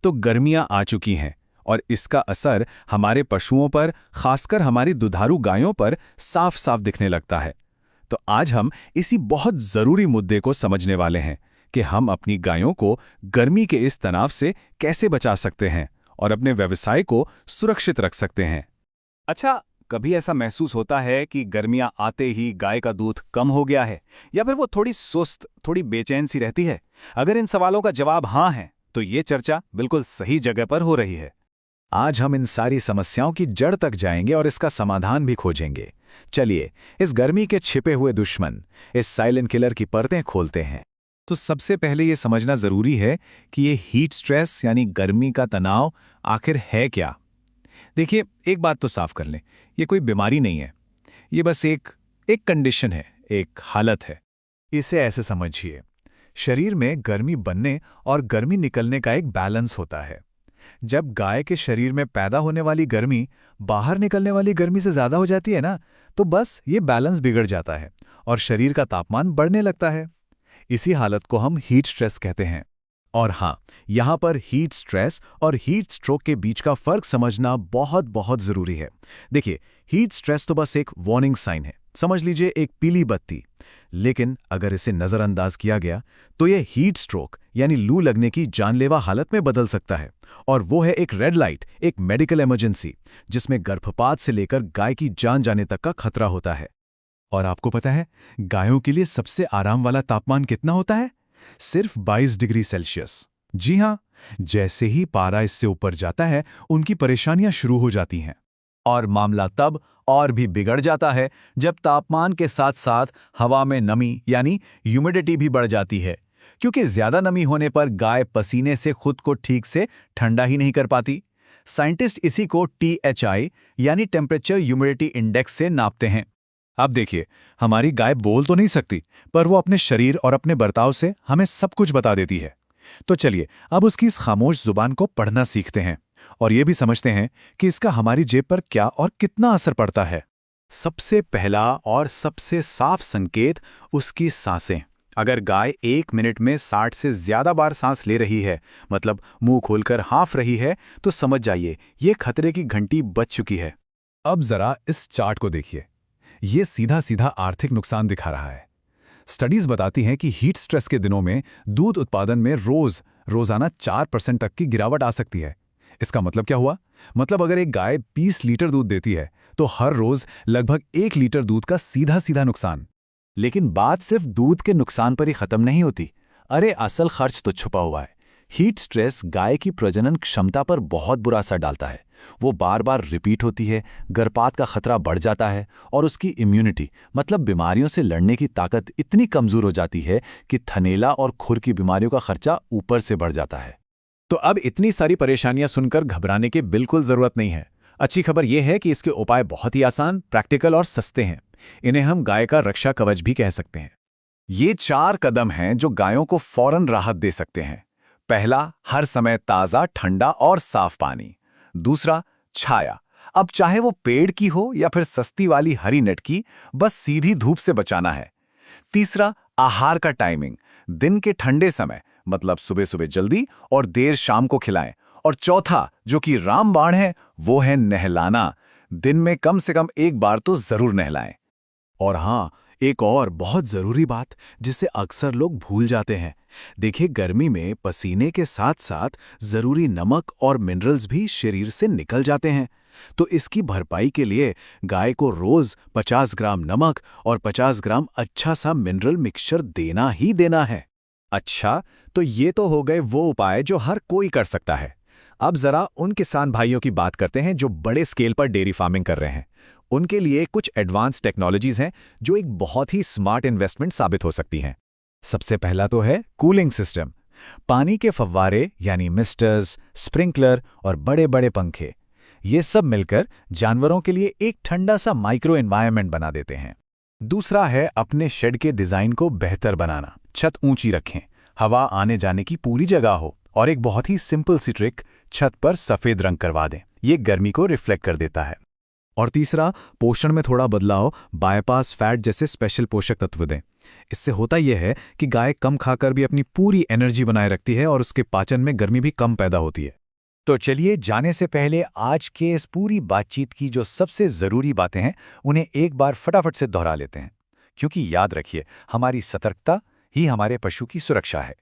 तो गर्मियां आ चुकी हैं और इसका असर हमारे पशुओं पर, खासकर हमारी दुधारू गायों पर साफ साफ दिखने लगता है। तो आज हम इसी बहुत ज़रूरी मुद्दे को समझने वाले हैं कि हम अपनी गायों को गर्मी के इस तनाव से कैसे बचा सकते हैं और अपने व्यवसाय को सुरक्षित रख सकते हैं। अच्छा, कभी ऐसा महसूस होता है कि गर्मियां आते ही गाय का दूध कम हो गया है या फिर वो थोड़ी सुस्त, थोड़ी बेचैन सी रहती है? अगर इन सवालों का जवाब हाँ है तो ये चर्चा बिल्कुल सही जगह पर हो रही है। आज हम इन सारी समस्याओं की जड़ तक जाएंगे और इसका समाधान भी खोजेंगे। चलिए, इस गर्मी के छिपे हुए दुश्मन, इस साइलेंट किलर की परतें खोलते हैं। तो सबसे पहले ये समझना ज़रूरी है कि ये हीट स्ट्रेस यानी गर्मी का तनाव आखिर है क्या। देखिए, एक बात तो साफ कर लें, ये कोई बीमारी नहीं है। ये बस एक कंडीशन है, एक हालत है। इसे ऐसे समझिए, शरीर में गर्मी बनने और गर्मी निकलने का एक बैलेंस होता है। जब गाय के शरीर में पैदा होने वाली गर्मी बाहर निकलने वाली गर्मी से ज़्यादा हो जाती है ना, तो बस ये बैलेंस बिगड़ जाता है और शरीर का तापमान बढ़ने लगता है। इसी हालत को हम हीट स्ट्रेस कहते हैं। और हाँ, यहाँ पर हीट स्ट्रेस और हीट स्ट्रोक के बीच का फर्क समझना बहुत बहुत ज़रूरी है। देखिए, हीट स्ट्रेस तो बस एक वार्निंग साइन है, समझ लीजिए एक पीली बत्ती। लेकिन अगर इसे नज़रअंदाज किया गया तो ये हीट स्ट्रोक यानी लू लगने की जानलेवा हालत में बदल सकता है। और वो है एक रेड लाइट, एक मेडिकल इमरजेंसी, जिसमें गर्भपात से लेकर गाय की जान जाने तक का खतरा होता है। और आपको पता है, गायों के लिए सबसे आराम वाला तापमान कितना होता है? सिर्फ 22 डिग्री सेल्सियस। जी हाँ, जैसे ही पारा इससे ऊपर जाता है, उनकी परेशानियां शुरू हो जाती हैं। और मामला तब और भी बिगड़ जाता है जब तापमान के साथ साथ हवा में नमी यानी ह्यूमिडिटी भी बढ़ जाती है, क्योंकि ज्यादा नमी होने पर गाय पसीने से खुद को ठीक से ठंडा ही नहीं कर पाती। साइंटिस्ट इसी को THI यानी टेम्परेचर ह्यूमिडिटी इंडेक्स से नापते हैं। अब देखिए, हमारी गाय बोल तो नहीं सकती, पर वो अपने शरीर और अपने बर्ताव से हमें सब कुछ बता देती है। तो चलिए, अब उसकी इस खामोश जुबान को पढ़ना सीखते हैं और ये भी समझते हैं कि इसका हमारी जेब पर क्या और कितना असर पड़ता है। सबसे पहला और सबसे साफ संकेत उसकी सांसें। अगर गाय 1 मिनट में 60 से ज्यादा बार सांस ले रही है, मतलब मुंह खोलकर हाँफ रही है, तो समझ जाइए ये खतरे की घंटी बज चुकी है। अब जरा इस चार्ट को देखिए, ये सीधा सीधा आर्थिक नुकसान दिखा रहा है। स्टडीज बताती हैं कि हीट स्ट्रेस के दिनों में दूध उत्पादन में रोजाना 4% तक की गिरावट आ सकती है। इसका मतलब क्या हुआ? मतलब अगर एक गाय 20 लीटर दूध देती है तो हर रोज लगभग 1 लीटर दूध का सीधा सीधा नुकसान। लेकिन बात सिर्फ दूध के नुकसान पर ही खत्म नहीं होती। अरे, असल खर्च तो छुपा हुआ है। हीट स्ट्रेस गाय की प्रजनन क्षमता पर बहुत बुरा असर डालता है। वो बार बार रिपीट होती है, गर्भपात का खतरा बढ़ जाता है और उसकी इम्यूनिटी मतलब बीमारियों से लड़ने की ताकत इतनी कमजोर हो जाती है कि थनैला और खुर की बीमारियों का खर्चा ऊपर से बढ़ जाता है। तो अब इतनी सारी परेशानियां सुनकर घबराने की बिल्कुल जरूरत नहीं है। अच्छी खबर यह है कि इसके उपाय बहुत ही आसान, प्रैक्टिकल और सस्ते हैं। इन्हें हम गाय का रक्षा कवच भी कह सकते हैं। ये 4 कदम हैं जो गायों को फौरन राहत दे सकते हैं। पहला, हर समय ताज़ा, ठंडा और साफ पानी। दूसरा, छाया। अब चाहे वो पेड़ की हो या फिर सस्ती वाली हरी नेट की, बस सीधी धूप से बचाना है। तीसरा, आहार का टाइमिंग। दिन के ठंडे समय, मतलब सुबह सुबह जल्दी और देर शाम को खिलाएं। और चौथा, जो कि रामबाण है, वो है नहलाना। दिन में कम से कम 1 बार तो जरूर नहलाएं। और हाँ, एक और बहुत जरूरी बात जिसे अक्सर लोग भूल जाते हैं। देखिए, गर्मी में पसीने के साथ साथ जरूरी नमक और मिनरल्स भी शरीर से निकल जाते हैं। तो इसकी भरपाई के लिए गाय को रोज 50 ग्राम नमक और 50 ग्राम अच्छा सा मिनरल मिक्सचर देना ही देना है। अच्छा, तो ये तो हो गए वो उपाय जो हर कोई कर सकता है। अब जरा उन किसान भाइयों की बात करते हैं जो बड़े स्केल पर डेयरी फार्मिंग कर रहे हैं। उनके लिए कुछ एडवांस टेक्नोलॉजीज हैं जो एक बहुत ही स्मार्ट इन्वेस्टमेंट साबित हो सकती हैं। सबसे पहला तो है कूलिंग सिस्टम। पानी के फव्वारे यानी मिस्टर्स, स्प्रिंकलर और बड़े बड़े पंखे, ये सब मिलकर जानवरों के लिए एक ठंडा सा माइक्रो एनवायरनमेंट बना देते हैं। दूसरा है अपने शेड के डिजाइन को बेहतर बनाना। छत ऊंची रखें, हवा आने जाने की पूरी जगह हो। और एक बहुत ही सिंपल सी ट्रिक, छत पर सफेद रंग करवा दें, ये गर्मी को रिफ्लेक्ट कर देता है। और तीसरा, पोषण में थोड़ा बदलाव, बायपास फैट जैसे स्पेशल पोषक तत्व दें। इससे होता यह है कि गाय कम खाकर भी अपनी पूरी एनर्जी बनाए रखती है और उसके पाचन में गर्मी भी कम पैदा होती है। तो चलिए जाने से पहले आज के इस पूरी बातचीत की जो सबसे ज़रूरी बातें हैं उन्हें एक बार फटाफट से दोहरा लेते हैं, क्योंकि याद रखिए हमारी सतर्कता ही हमारे पशु की सुरक्षा है।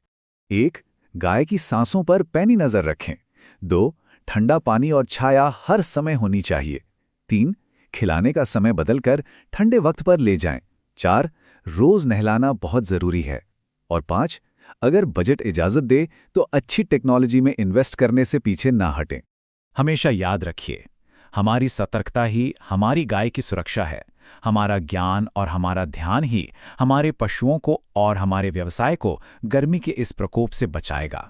1. गाय की सांसों पर पैनी नजर रखें। 2. ठंडा पानी और छाया हर समय होनी चाहिए। 3. खिलाने का समय बदलकर ठंडे वक्त पर ले जाएं। 4. रोज नहलाना बहुत जरूरी है। और 5. अगर बजट इजाजत दे तो अच्छी टेक्नोलॉजी में इन्वेस्ट करने से पीछे ना हटें। हमेशा याद रखिए, हमारी सतर्कता ही हमारी गाय की सुरक्षा है। हमारा ज्ञान और हमारा ध्यान ही हमारे पशुओं को और हमारे व्यवसाय को गर्मी के इस प्रकोप से बचाएगा।